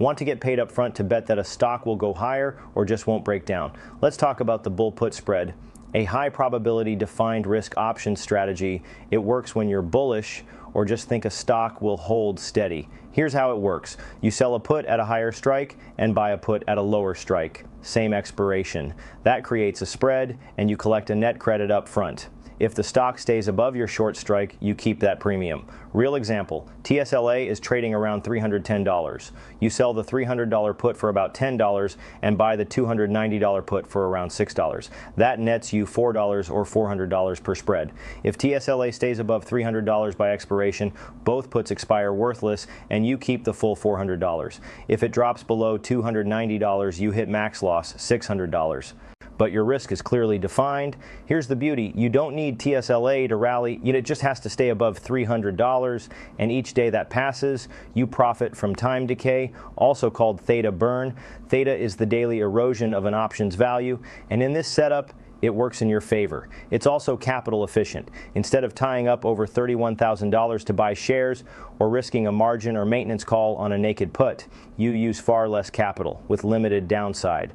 Want to get paid up front to bet that a stock will go higher or just won't break down? Let's talk about the bull-put spread. A high probability defined risk option strategy. It works when you're bullish or just think a stock will hold steady. Here's how it works. You sell a put at a higher strike and buy a put at a lower strike. Same expiration. That creates a spread and you collect a net credit up front. If the stock stays above your short strike, you keep that premium. Real example, TSLA is trading around $310. You sell the $300 put for about $10 and buy the $290 put for around $6. That nets you $4 or $400 per spread. If TSLA stays above $300 by expiration, both puts expire worthless and you keep the full $400. If it drops below $290, you hit max loss, $600. But your risk is clearly defined. Here's the beauty. You don't need TSLA to rally. It just has to stay above $300, and each day that passes, you profit from time decay, also called theta burn. Theta is the daily erosion of an option's value, and in this setup, it works in your favor. It's also capital efficient. Instead of tying up over $31,000 to buy shares or risking a margin or maintenance call on a naked put, you use far less capital with limited downside.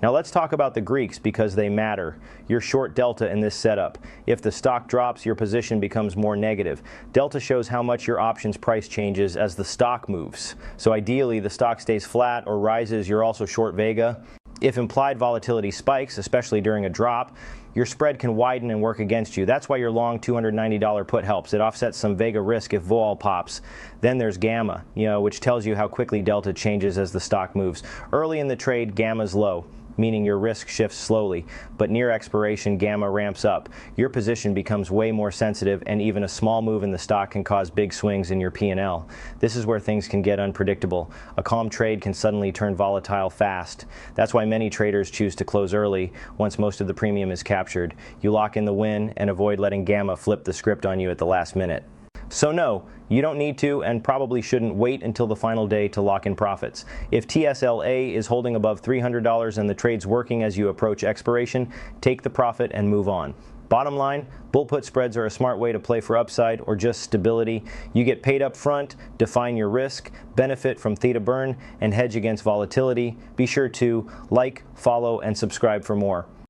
Now let's talk about the Greeks because they matter. You're short delta in this setup. If the stock drops, your position becomes more negative. Delta shows how much your option's price changes as the stock moves. So ideally, the stock stays flat or rises, you're also short Vega. If implied volatility spikes, especially during a drop, your spread can widen and work against you. That's why your long $290 put helps. It offsets some Vega risk if vol pops. Then there's gamma, which tells you how quickly delta changes as the stock moves. Early in the trade, gamma's low, meaning your risk shifts slowly, but near expiration, gamma ramps up. Your position becomes way more sensitive, and even a small move in the stock can cause big swings in your P&L. This is where things can get unpredictable. A calm trade can suddenly turn volatile fast. That's why many traders choose to close early once most of the premium is captured. You lock in the win and avoid letting gamma flip the script on you at the last minute. So no, you don't need to and probably shouldn't wait until the final day to lock in profits. If TSLA is holding above $300 and the trade's working as you approach expiration, take the profit and move on. Bottom line, bull put spreads are a smart way to play for upside or just stability. You get paid up front, define your risk, benefit from theta burn, and hedge against volatility. Be sure to like, follow, and subscribe for more.